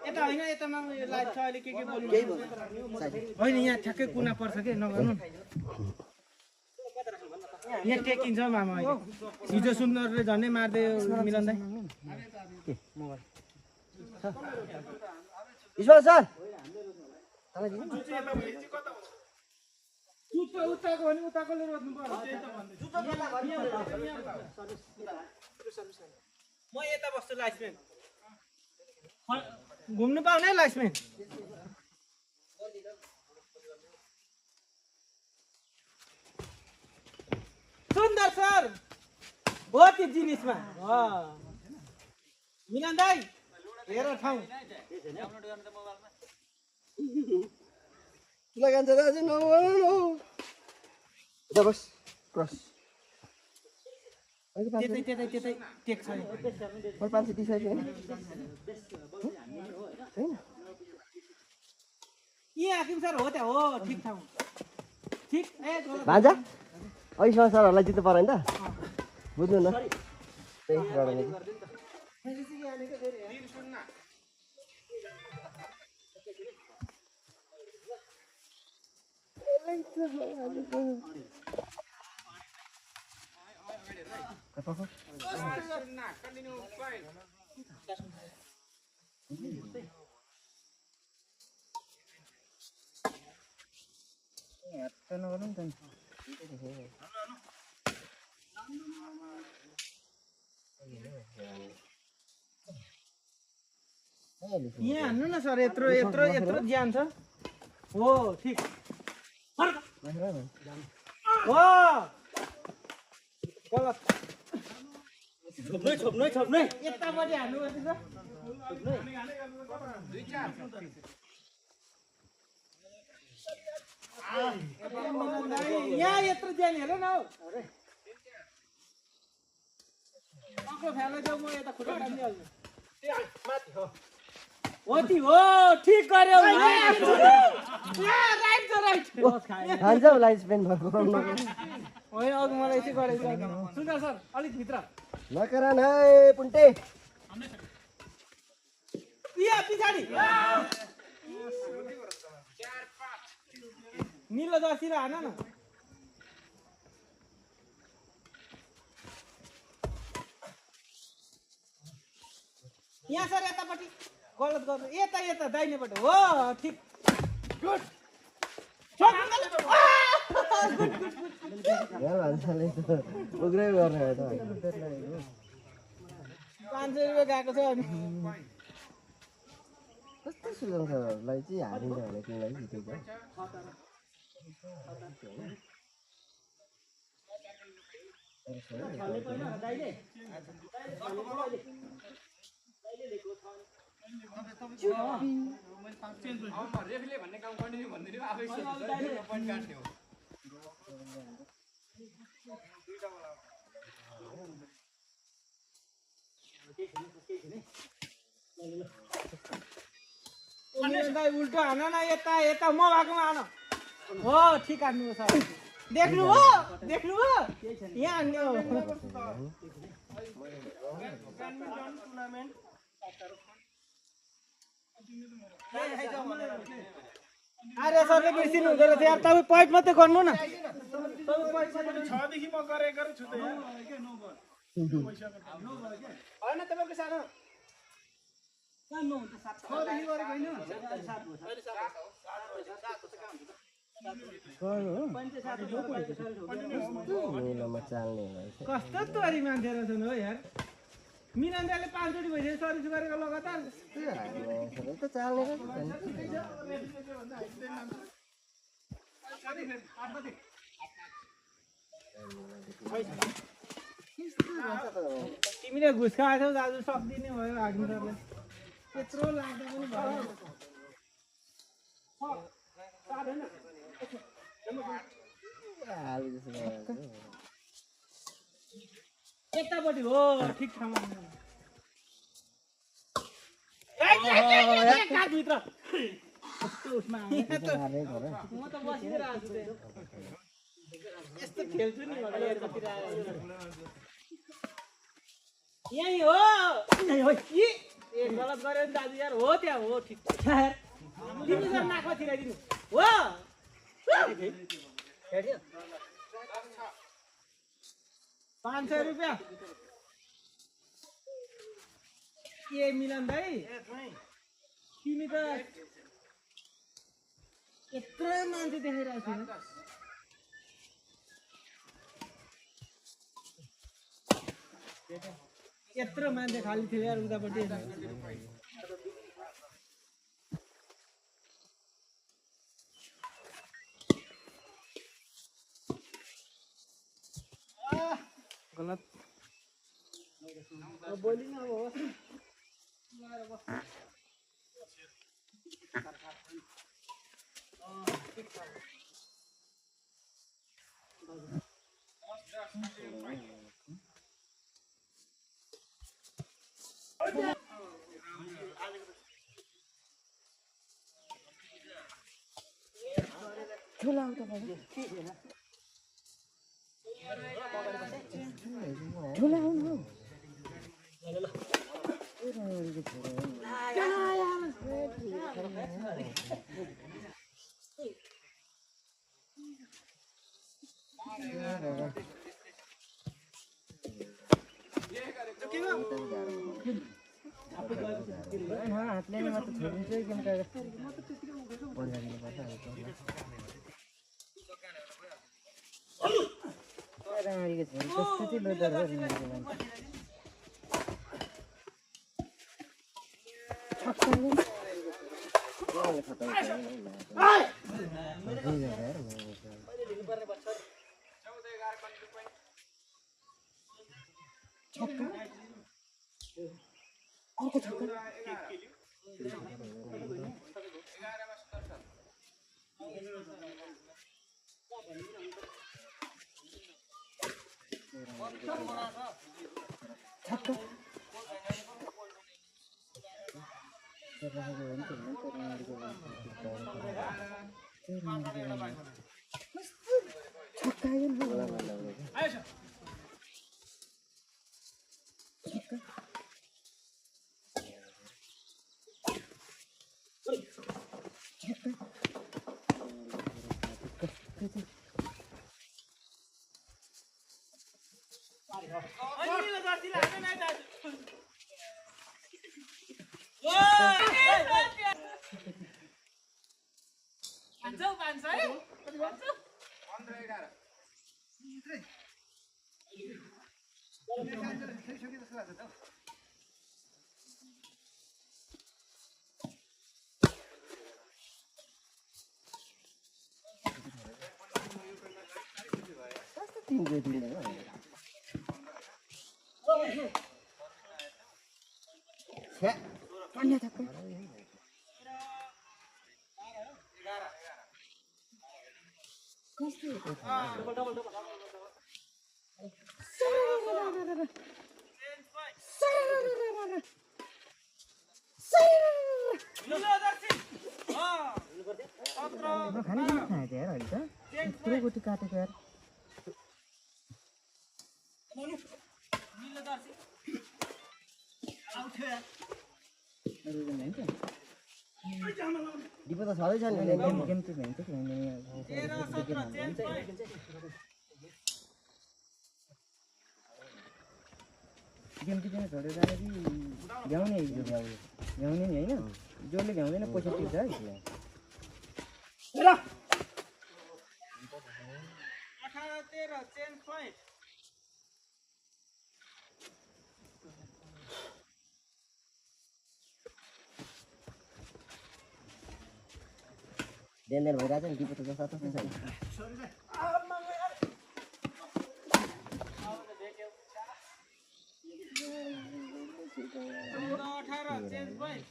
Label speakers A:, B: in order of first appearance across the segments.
A: यता हैन यतामा लाइट छ अहिले के बोल्नु हैन यहाँ ठ्याक्कै कुना पर्छ के नगर्नु यहाँ टेकिन्छ मामा अहिले हिजो सुन्दरले झन्डै मार्दै मिलन दाइ के मोबाइल
B: ईश्वर सर
A: उताको भने उताकोले रोज्नु पर्छ म यता बस्छु लाइसमेन घुम्नु पाउने लाइसमेन सुन्दर सर हो त्यो जिनिसमा मिलन दाइ हेर ठाउँ
B: तुलाई कान्छ दाजु नभन्नु बस क्रस
A: त्यतै टेक छ
B: म 530 छैन
A: यहाँ हाकिम सर हो त्यहाँ हो ठिक ठाउँ ठिक
B: भान्जा ऐसा सरहरूलाई जित्नु पर्यो नि त बुझ्नु न त्यही रणनीति
A: यहाँ हान्नु न सर यत्रो ज्यान छ हो ठिक हो गलत छोप्नै यतापट्टि हान्नु पर्छ यहाँ यत्रो ज्यान हेर न हौ फ्यालै जाऊ म यता खुट्टा टानिहाल्छु माथि हो हो ठीक गर्यो राइट
B: खान्छ लाइसमेन भएको
A: होइन अघि मलाई चाहिँ गरेको सुन्दर सर अलिक भित्र
B: नकरा न पुन्टे
A: यहाँ पछाडि निलो जर्सीले हान न यहाँ सर यतापट्टि गलत गर्नु यता दाहिनेपट्टि हो ठिक गुड
B: उग्रै गर्ने हो त
A: 500 रुपियाँ गएको छ अनि
B: कस्तो सुजन सरहरूलाई चाहिँ हारिन्छ भने तिमीलाई जितेको
C: रेफीले भन्ने काम कन्टिन्यू भन्दिनु आफै पॉइन्ट काट्ने हो
A: उल्टो हान न यता म भएकोमा हान हो ठिक हान्नु छ देख्नु हो यहाँ हान्ने हो अरे सरले बिर्सिनु हुँदो रहेछ यार तपाईँ पोइन्ट मात्रै गर्नु न
D: छदेखि म गरेको छु त होइन तपाईँको सानो छदेखि गरेको
B: होइन
A: कस्तो तोरी मान्छे रहेछन् हो यार मिनन्दाले 5 चोटि भइसक्यो सर्भिस गरेको लगातार
B: त चाल्ने
A: तिमीले घुस खाएछौ दाजु सक्दिने भयो हाग्नु सरले त्यत्रो लाग्दा पनि भयो यतापट्टि हो ठिक ठाउँमा भित्र म त बसिरहेको छु यस्तो खेल्छु नि यही हो
B: यही हो
A: यी ए गलत गर्यो नि दाजु यार हो त्यहाँ हो ठिक छ यार तिमी गरेर नाकमा छिराइदिनु हो
B: हेर्यो
A: 500 रुपियाँ के मिलन भाइ तिमी त यत्रो मान्छे देखाइरहेको छु यत्रो मान्छे खाली थियो यार उतापट्टि गलत बोली न हो
B: ठुला आउँछ बाबु ठुला आउनु हातले मात्र छोडिन्छ कि कस्तो चाहिँ लोदर काटेको यार डिपो त छँदैछ नि गेम चाहिँ भन्छ कि गेम चाहिँ छोडेर जाने कि भ्याउने हिजो भ्याउने नि होइन जसले भ्याउँदैन पैसा तिर्छ है
A: 13 चेन्ज पोइन्ट
B: देन भइरहेछ नि डिपो त जस्तो तस्तै छ नि
A: 18 चेन्ज पोइन्ट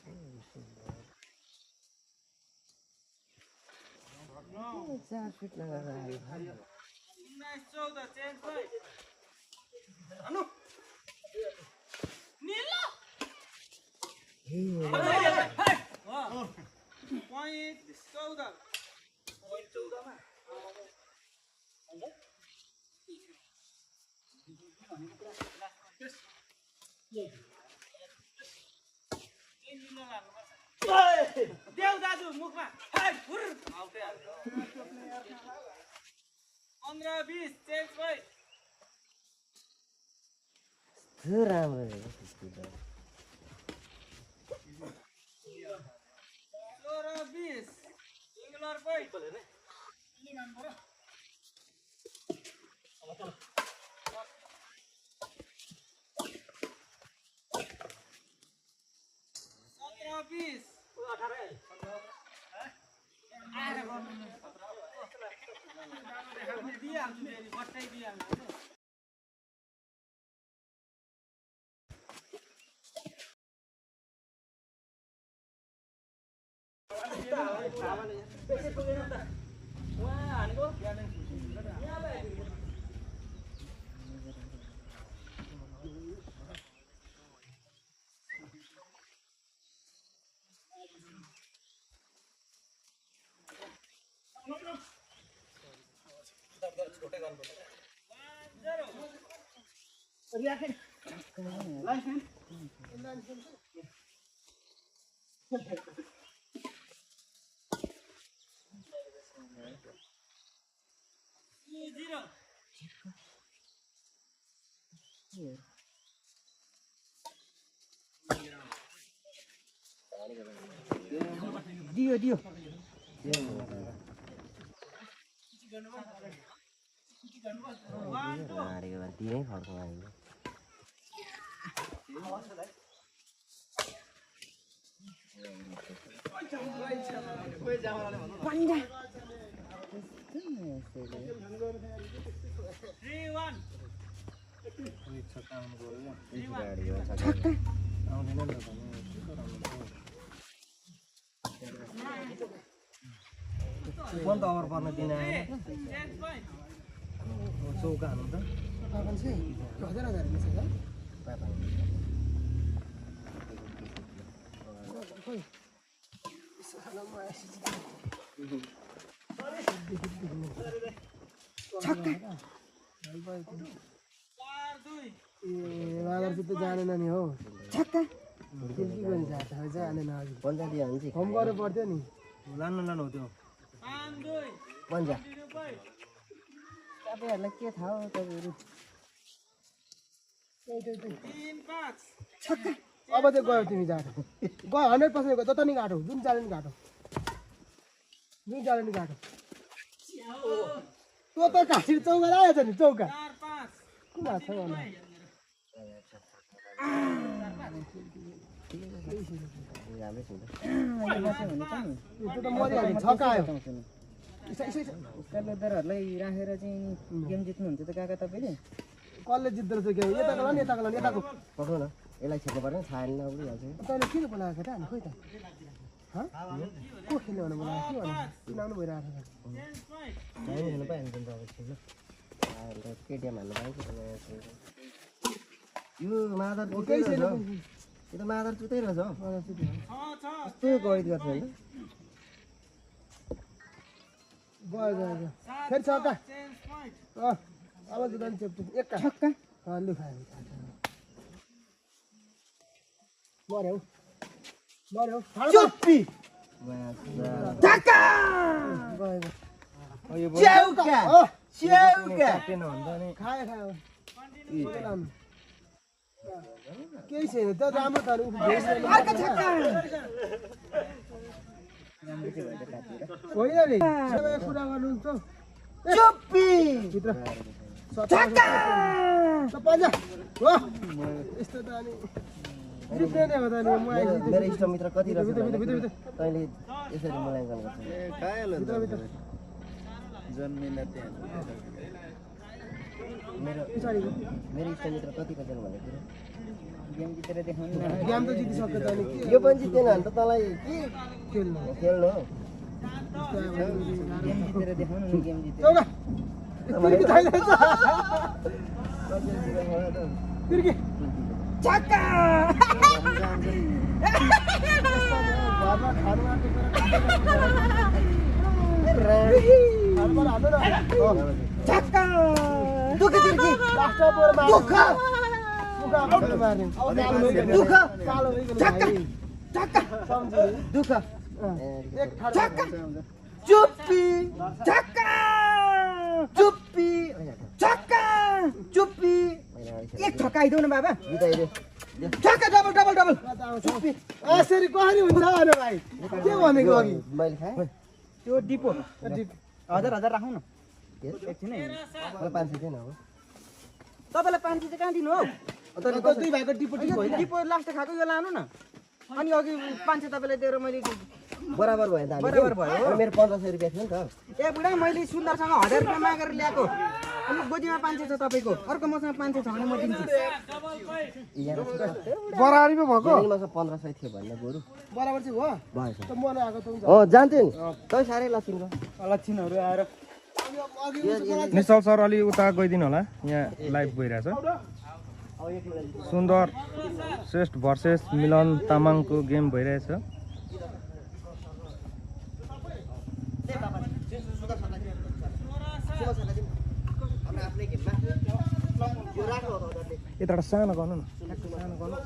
B: 4 फिट लगाएर
A: 14 चेन्ज पोइन्ट अनु नीलो पोइन्ट 14 मा देऊ दाजु मुखमा 15-20 चेन्ज भइ
B: राम्रो
A: 16-20 सिंगुलर भइ 17-20
B: दियो दियो दिनै फर्को आयो त ओभर पर्न दिन आएन चौका हाल्नु त
D: जानेन नि हो होम गर्नु पर्थ्यो नि
B: लानु लानु हो त्यो पन्जा तपाईँहरूलाई के थाहा हो तपाईँहरू
D: अब चाहिँ गयो तिमी जाटो गयो 100% गयो जता नि घाटो जुन जाने नि घाटो त्यो त काशी चौका आएछ नि चौका कुन हात छ
B: उकालोदरहरूलाई राखेर चाहिँ गेम जित्नुहुन्छ त काका तपाईँले
D: कसले जित्दो रहेछ के यताको लाने यताको लाने यताको
B: पठाउ न यसलाई छेक्नु पर्ने छाएन उडिहाल्छ
D: तैँले किन बोलाएको केटा अनि खोइ त को खेल्ने भने बोलाएको के भने किन आउनु भइरहेको छ
B: खेल्नु पाइहाल्छ नि त अब खेल्नु केटिएम हाल्नु पाइन्छ यो मादर चुतै रहेछ यो त मादर चुतै रहेछ हौ कस्तो गणित गर्छ होइन
D: गयो फेरि छक्का अब जुदान चेप्छु एक छक्का लु खायो मर्यो चुप्पी छक्का गयो च्याउका
B: क्याप्टेन भन्दा नि
D: खायो केही छैन त राम्रो त होइन नि कुरा गर्नुहुन्छ चुप्पी भित्र यस्तो त अनि जित्दैन हो त नि म
B: मेरो इष्टमित्र कति रहेछ तैँले यसरी मूल्याङ्कन गर्छ मेरो इष्टमित्र कति रहेछन् भनेको गेम जितेर देखाउनु
D: गेम त जितिसक्यो त अनि
B: यो पनि जितेन भने त तँलाई के
D: खेल्नु
B: खेल्नु हो गेम जितेर देखाउनु नि गेम जितेर
D: छक्का घरमा खानु छक्का दुःख आफूले मार्ने
B: दुःख
D: कालो भइगयो
B: झक्का झक्का दुःख
D: एक ठाडो
B: झक्का चुप्पी झक्का चुप्पी झक्का चुप्पी एक झक्का आइदेऊ न बाबा झक्का डबल डबल डबल चुप्पी
D: यसरी कसरी हुन्छ अरे भाइ के भनेको अघि
B: मैले खाएँ त्यो डिपो हजार हजार राखौँ न एकछिन है
D: मलाई 500 थिएन अब
B: तपाईँलाई 500 चाहिँ कहाँ दिनु हौ
D: दुई भाइको डिपो
B: डिपो लास्ट खाएको यो लानु न अनि अघि 500 तपाईँलाई दिएर मैले
D: बराबर भयो त
B: बराबर भयो
D: मेरो 1500 रुपैयाँ थियो नि त
B: ए बुढा मैले सुन्दरसँग 1000 रुपियाँ मागेर ल्याएको अनि गोजीमा 500 छ तपाईँको अर्को मसँग 500 छ भने म दिन्छु
D: बराबरी पो भएको
C: मसँग 1500 थियो भन्ने बरु
D: बराबर चाहिँ हो
C: भएछ
D: त म नै आएको त हुन्छ
C: जान्थ्यो नि तै साह्रै लक्षिनको
B: लक्षिणहरू आएर
E: निश्चल सर अलि उता गइदिनु होला यहाँ लाइभ भइरहेछ सुन्दर श्रेष्ठ भर्सेस मिलन तामाङको गेम भइरहेछ यताबाट सानो गर्नु न सानो गर्नु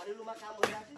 C: घरेलुमा काम भइरहेको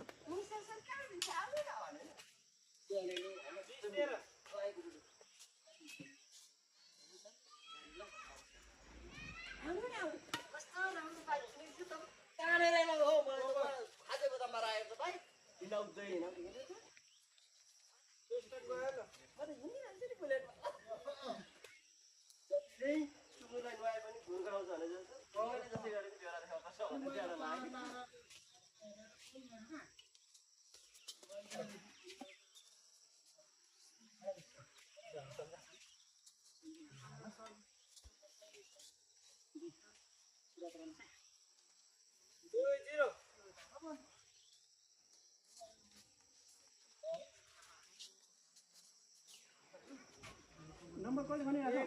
B: नम्बर कहिले भने आज 1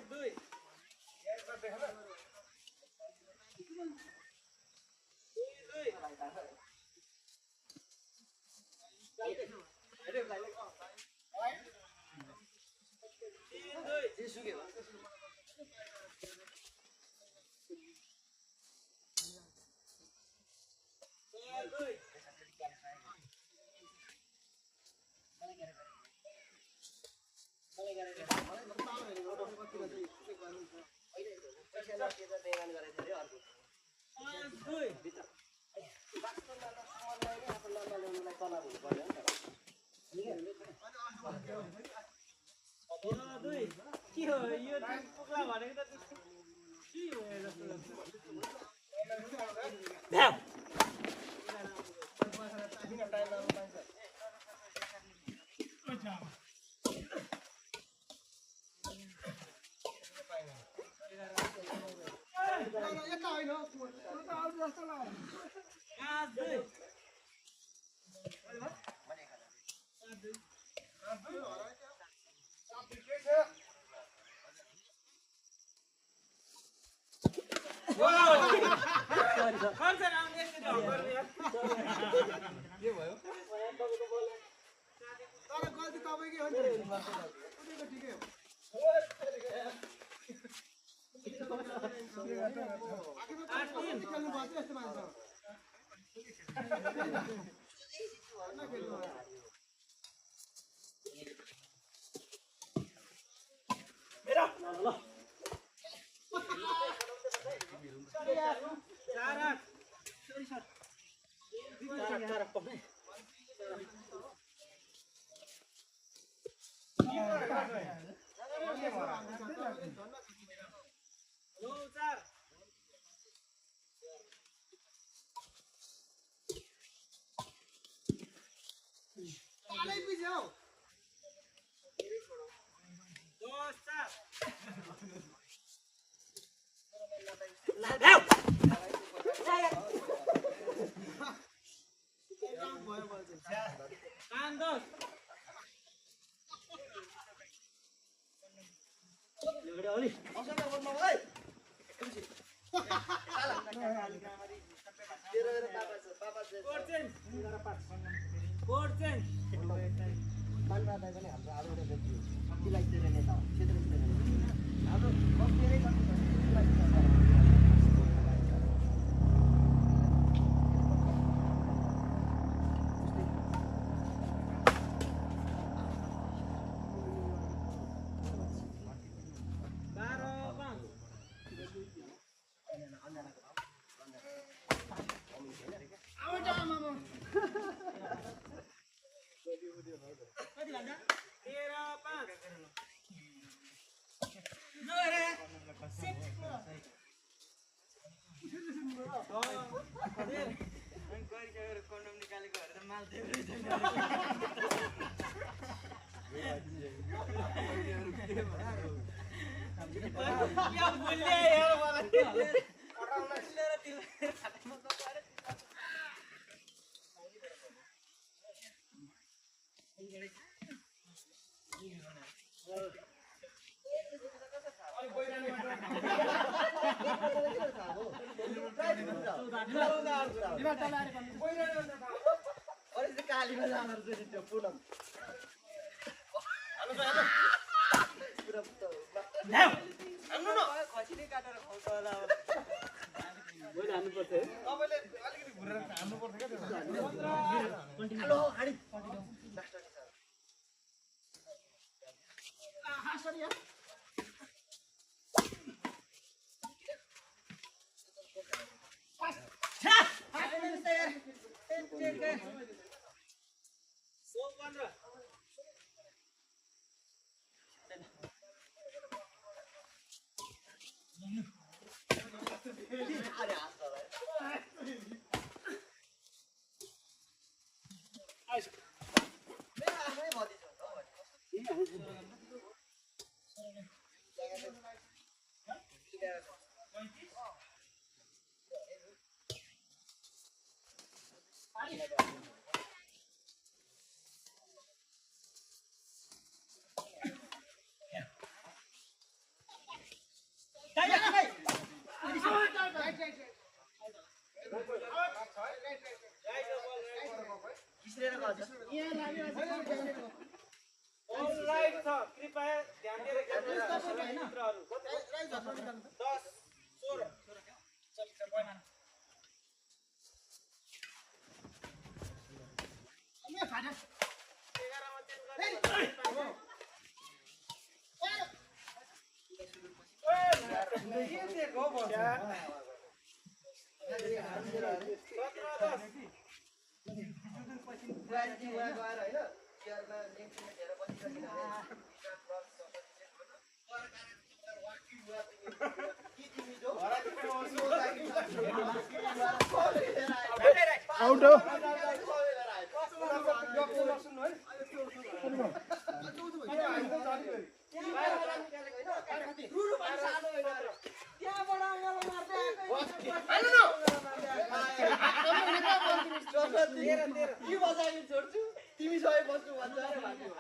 B: 2 के हो यो पुग्ला भनेको त के हो जस्तो
D: तर गल्ती तपाईँकै हो नि उनीको ठिकै हो खेल्नु पर्छ यस्तो मान्छे
A: त्यहाँबाट
C: कि बजाइले छोड्छु तिमीसँगै बस्छु भन्छ अरे भाग्यो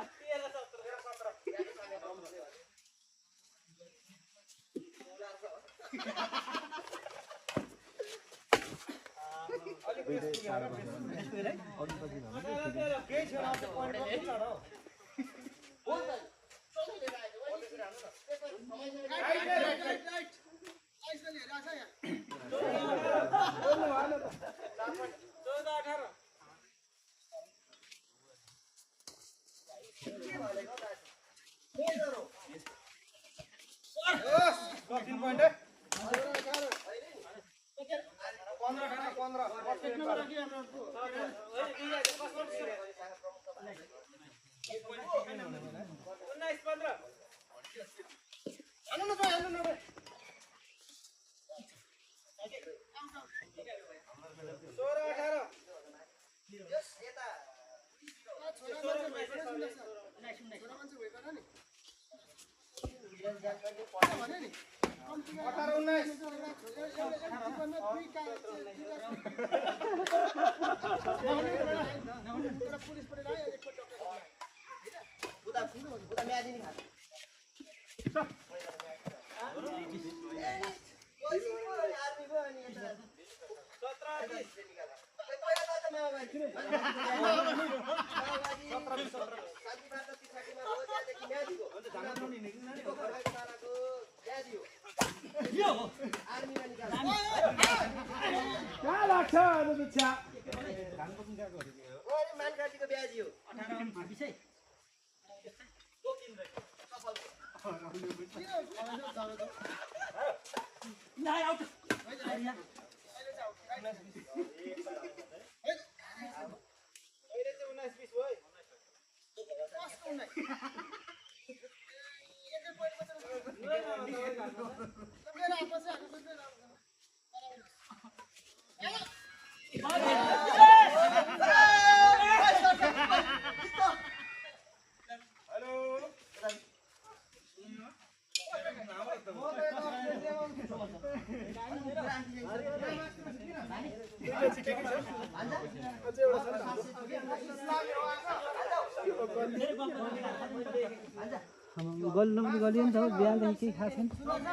A: गल्नु पनि गलियो नि त बिहानदेखि केही खाएको छैन